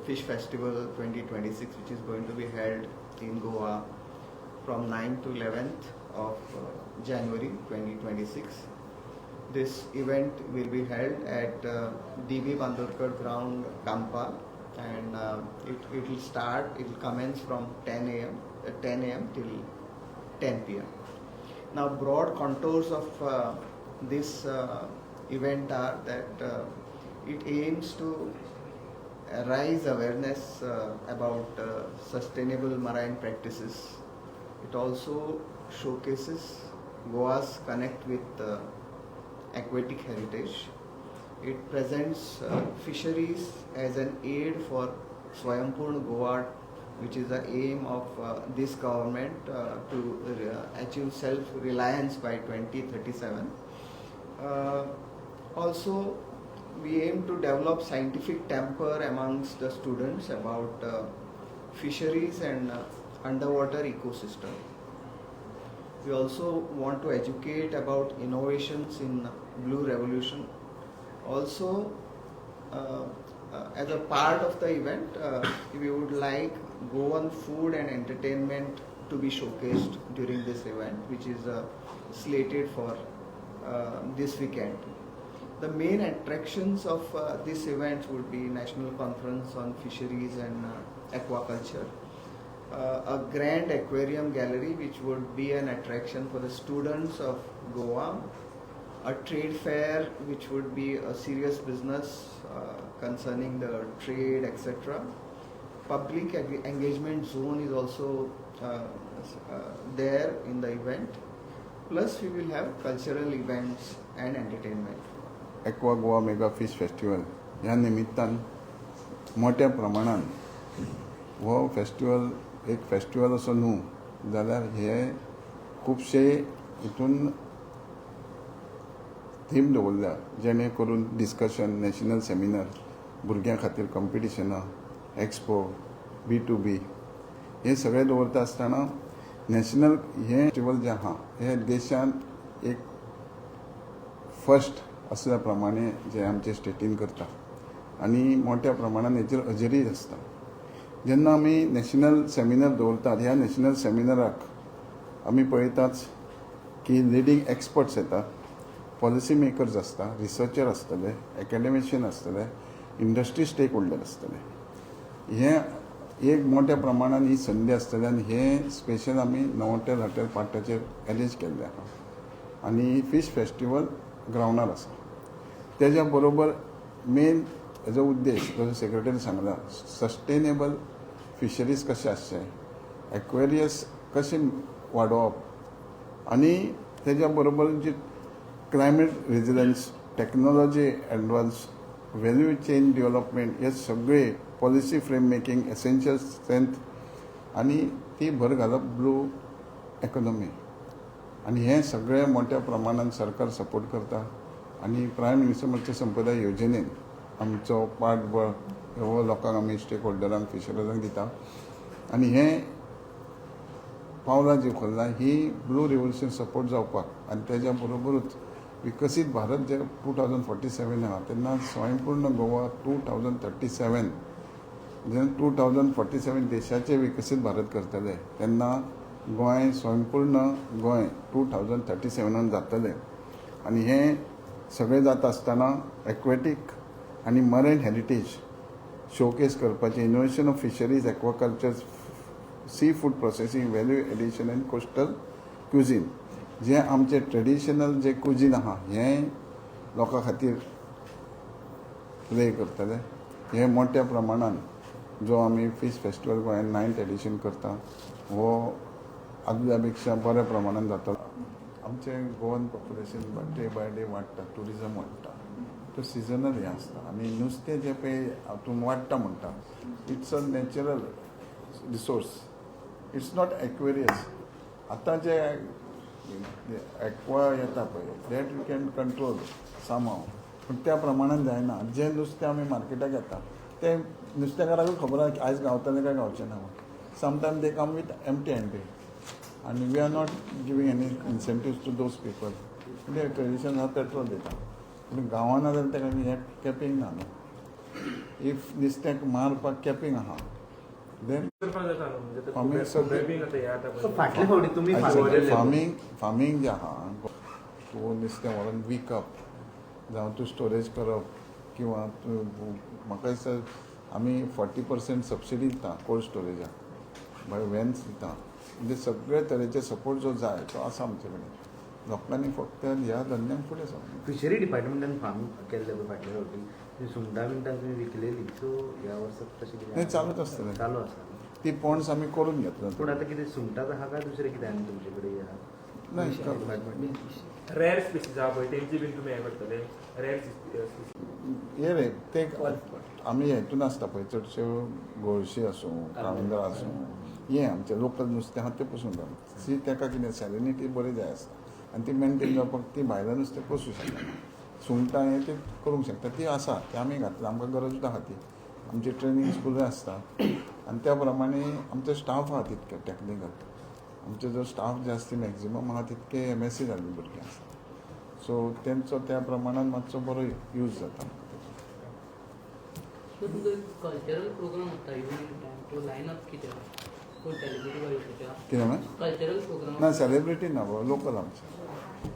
Fish Festival 2026, which is going to be held in Goa from 9th to 11th of January 2026. This event will be held at D.B. Bandurkar ground, Kampa, and it will commence from 10 a.m. till 10 p.m. Now, broad contours of this event are that it aims to raise awareness about sustainable marine practices. It also showcases Goa's connect with aquatic heritage. It presents fisheries as an aid for Swayambhurna Goa, which is the aim of this government to achieve self-reliance by 2037. Also, we aim to develop scientific temper amongst the students about fisheries and underwater ecosystem. We also want to educate about innovations in Blue Revolution. Also, as a part of the event, we would like Goan food and entertainment to be showcased during this event, which is slated for this weekend. The main attractions of this event would be National Conference on Fisheries and Aquaculture, a grand aquarium gallery which would be an attraction for the students of Goa, a trade fair which would be a serious business concerning the trade, etc. Public engagement zone is also there in the event. Plus we will have cultural events and entertainment. Aqua Goa mega fish festival ह्या निमित्तान मोठ्या प्रमाणान हो festival एक festival असो न्हू जाल्यार हे खुबशे हितून थीम दवरल्या जेणे करून डिस्कशन नॅशनल सेमिनार भुरग्यां खातीर कॉम्पिटिशनां एक्सपो B2B हे सगळे दवरता आसतना नॅशनल हे फेस्टिवल जे आहा हे देशान एक फर्स्ट असल्या प्रमाणे जे आमचे स्टेटीन करता आणि मोठ्या प्रमाणान हेचेर हजेरी आसता. जेन्ना आमी नॅशनल सेमिनार दवरतात ह्या नॅशनल सेमिनाराक आमी पळयताच की लिडींग एक्सपर्ट्स येतात, पॉलिसी मेकर्स आसता, रिसर्चर आसतले, एकाडेमिशियन आसतले, इंडस्ट्री स्टेक होल्डर आसतले. हे एक मोठ्या प्रमाणान ही संदी आसतली आनी हे स्पेशल आमी नवोटेल हॉटेल पाट्याचेर अरेंज केल्ले आहा आनी फिश फेस्टिवल ग्रावंडार आसा. तेज्या बरोबर मेन हेजो उद्देश जसो सेक्रेटरी सांगला सस्टेनेबल फिशरीज कशें आसचे, एक्वेरियस कशें वाडोवप आनी तेज्या बरोबर जी climate resilience, technology advance, value chain development हे सगळे policy frame making essential strength आनी ती भर घालप ब्लू इकॉनॉमी आनी हे सगळे मोठ्या प्रमाणात सरकार सपोर्ट करता आनी प्रायम मिनिस्टर मत्स्य संपदा योजनेन आमचो पाठबळ हो लोकांक आमी स्टेक होल्डरांक फिशरजांक दिता आनी हे पावलां जी उखल्ला ही ब्लू रेवल्यूशन सपोर्ट जावपाक आनी तेज्या बरोबरूच विकसीत भारत जे 2047 आहा तेन्ना स्वयंपूर्ण गोवा 2037 जेन्ना 2047 देशाचे विकसीत भारत करतले तेन्ना गोंय स्वयंपूर्ण गोंय 2037 जातले आनी हे सगळे जाता आसतना एक्वेटीक आनी मरीन हेरिटेज शोकेस करपाचें innovation of fisheries, aquaculture, seafood processing, value addition and coastal cuisine जे आमचे ट्रेडिशनल जे कुझीन आहा हे लोकां खातीर प्ले करतले. हे मोठ्या प्रमाणान जो आमी फिश फेस्टिवल गोंयान 9th एडिशन करता हो आदल्या पेक्षा बऱ्या प्रमाणान जाता. आमचे Goan population day by day वाडटा, टुरिजम वाडटा, तो सिजनल हे आसता आनी नुस्तें जें पळय हातून वाडटा म्हणटा it's a natural resource, it's not Aquarius. आतां जे एक्वा येता पळय दॅट वी कॅन कंट्रोल सामहाव पूण त्या प्रमाणान जायना. जें नुस्तें आमी मार्केटाक येता तें नुस्तेकाराकूय खबर आसा की आयज गावतलें काय गावचें ना. Sometime they come with empty handed and we are not giving any incentives to those people. Their tradition हा पेट्रोल दिता पूण गांवांना जाल्यार तेका कॅपिंग ना न्हू. इफ नुस्त्याक मारपाक कॅपिंग आहा देन फार्मिंग फाटले फावटी तुमी फार्मिंग जे आहा तूं नुस्तें व्हरून विकप जावं तूं स्टोरेज करप किंवा म्हाका दिसता आमी 40% सबसिडी दिता कोल्ड स्टोरेजाक बाय वेन्स दिता म्हणजे सगळे तरेचे सपोर्ट जो जाय तो आसा आमचे कडेन लोकांनी फक्त ह्या धंद्याक फुडें सरप फिशरी डिपार्टमेंटान फार्म केल्ले पळय फाटले फावटी सुंगटां बिंटां तुमी विकलेली सो ह्या वर्साक तशें कितें नाही, चालूच आसतलें. चालू आसा ती पोंड्स आमी करून घेतलो पूण आतां कितें सुंगटां आहा काय दुसरें कितें आनी तुमचे कडेन आहा नाही रेअर स्पीसीज आहा पळय तेंची बीन तुमी हें करतले रेअर स्पीसीज हे रे ते आमी हेतून आसता पळय चडश्यो गोळशी आसूं काळुंदर आसूं हें आमचें लोकल नुस्तें आहा तें पसून जाता ती ताका कितें सॅलिनिटी बरी जाय आसता आनी ती मेनटेन जावपाक ती भायल्यान नुस्तें पसूं शकना सुंगटां हें ती करूंक शकता ती आसा ती आमी घातला आमकां गरजूच आहा ती आमची ट्रेनींग स्कूल आसता आनी त्या प्रमाणे आमचो स्टाफ आहा तितके टॅक्निकल आमचे जो स्टाफ जे आसता मॅक्झिमम आहा तितके MSc जाल्ले भुरगे आसता सो तेंचो त्या प्रमाणान मातसो बरो यूज जाता तो तुमचो कल्चरल प्रोग्राम होता इव्हिनिंग टायम तो लायनअप कितें कोण सेलिब्रिटी कितें म्हण कल्चरल प्रोग्राम ना सेलिब्रिटी ना लोकल आमचे